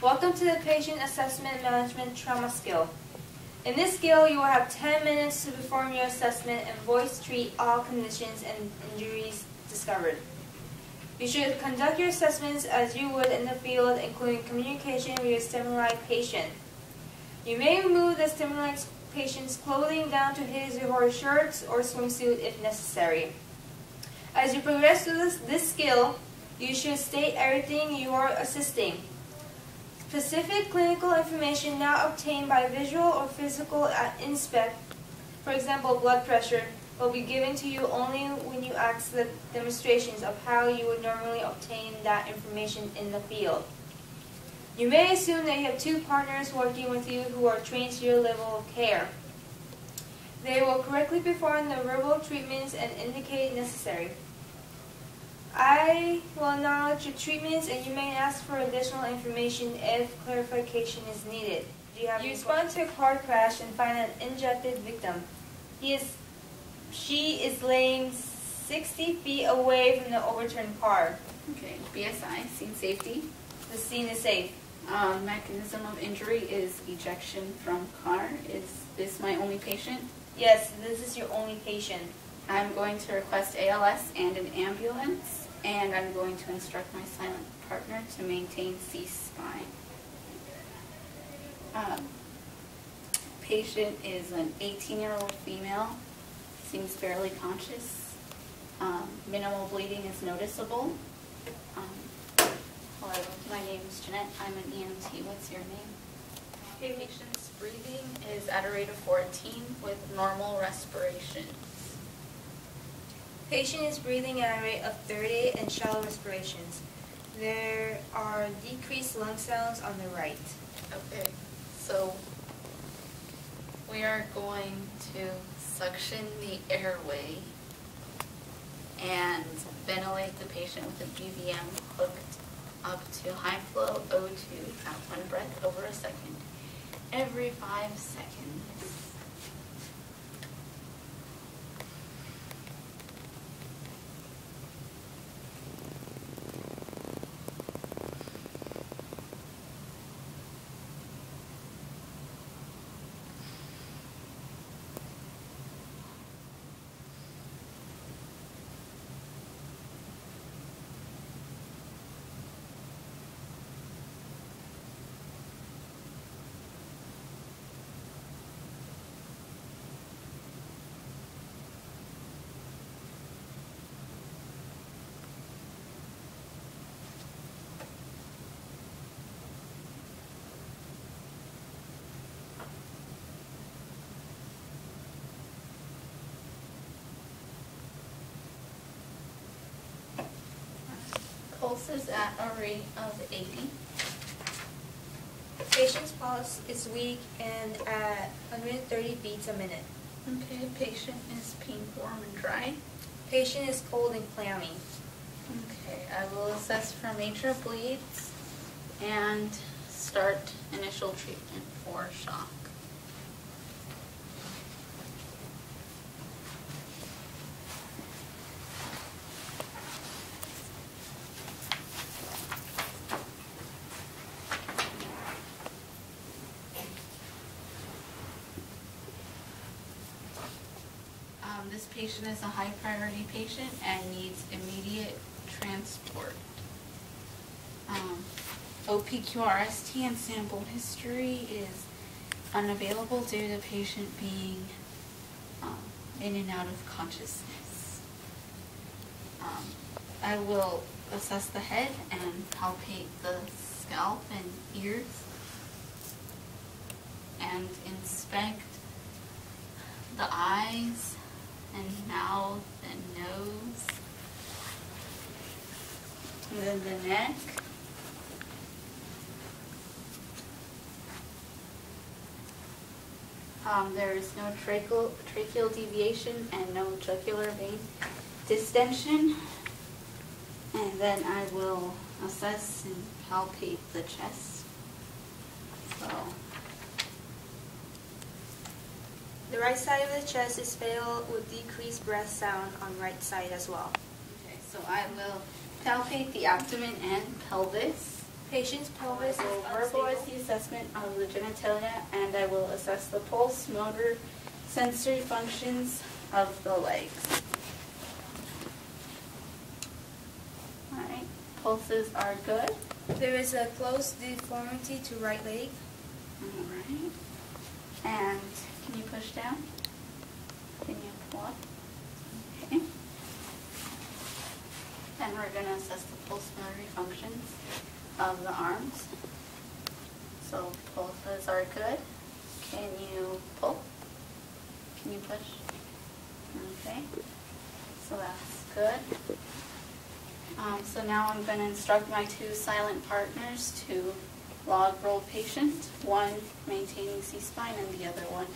Welcome to the Patient Assessment Management Trauma Skill. In this skill, you will have 10 minutes to perform your assessment and voice treat all conditions and injuries discovered. You should conduct your assessments as you would in the field, including communication with your stimuli patient. You may remove the stimuli patient's clothing down to his or her shirts or swimsuit if necessary. As you progress through this skill, you should state everything you are assisting. Specific clinical information not obtained by visual or physical inspect, for example blood pressure, will be given to you only when you ask the demonstrations of how you would normally obtain that information in the field. You may assume that you have two partners working with you who are trained to your level of care. They will correctly perform the verbal treatments and indicate necessary. I will acknowledge your treatments and you may ask for additional information if clarification is needed. You respond to a car crash and find an injured victim. She is laying 60 feet away from the overturned car. Okay, BSI, scene safety. The scene is safe. Mechanism of injury is ejection from car. Is this my only patient? Yes, this is your only patient. I'm going to request ALS and an ambulance, and I'm going to instruct my silent partner to maintain C-spine. Patient is an 18-year-old female. Seems barely conscious. Minimal bleeding is noticeable. Hello, my name is Jeanette. I'm an EMT. What's your name? Patient's breathing is at a rate of 14 with normal respiration. Patient is breathing at a rate of 30 and shallow respirations. There are decreased lung sounds on the right. Okay, so we are going to suction the airway and ventilate the patient with a BVM hooked up to high flow O2 at one breath over a second every 5 seconds. Pulse is at a rate of 80. The patient's pulse is weak and at 130 beats a minute. Okay, patient is pink, warm, and dry. Patient is cold and clammy. Okay, I will assess for major bleeds and start initial treatment for shock. This patient is a high priority patient and needs immediate transport. OPQRST and sample history is unavailable due to patient being in and out of consciousness. I will assess the head and palpate the scalp and ears and inspect the eyes and mouth and nose, and then the neck, there is no tracheal deviation and no jugular vein distension, and then I will assess and palpate the chest. So the right side of the chest is filled with decreased breath sound on right side as well. Okay, so I will palpate the abdomen and pelvis. Patient's pelvis I will verbalize the assessment of the genitalia, and I will assess the pulse, motor, sensory functions of the legs. Alright, pulses are good. There is a close deformity to right leg. Alright. And can you push down? Can you pull up? Okay. And we're going to assess the pulmonary functions of the arms. So pulses are good. Can you pull? Can you push? Okay. So that's good. So now I'm going to instruct my two silent partners to log roll patient, one maintaining C-spine and the other one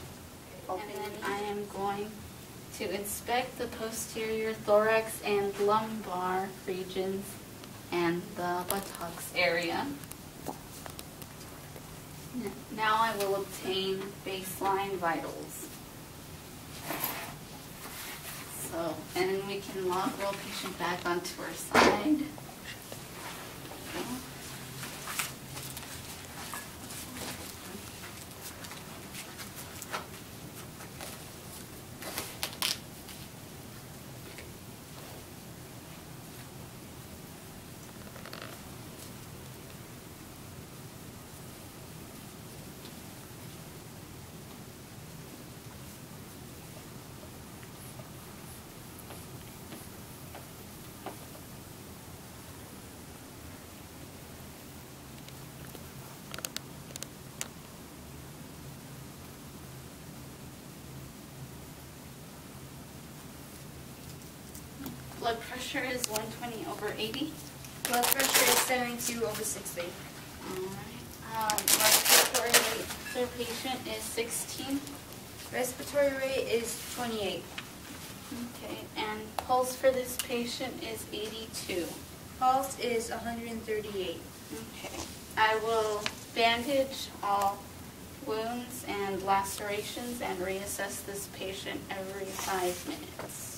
helping. And then I am going to inspect the posterior thorax and lumbar regions and the buttocks area. Now I will obtain baseline vitals. So, and we can log roll patient back onto our side. Okay. Blood pressure is 120/80. Blood pressure is 72/60. Alright. Respiratory rate for patient is 16. Respiratory rate is 28. Okay. And pulse for this patient is 82. Pulse is 138. Okay. I will bandage all wounds and lacerations and reassess this patient every 5 minutes.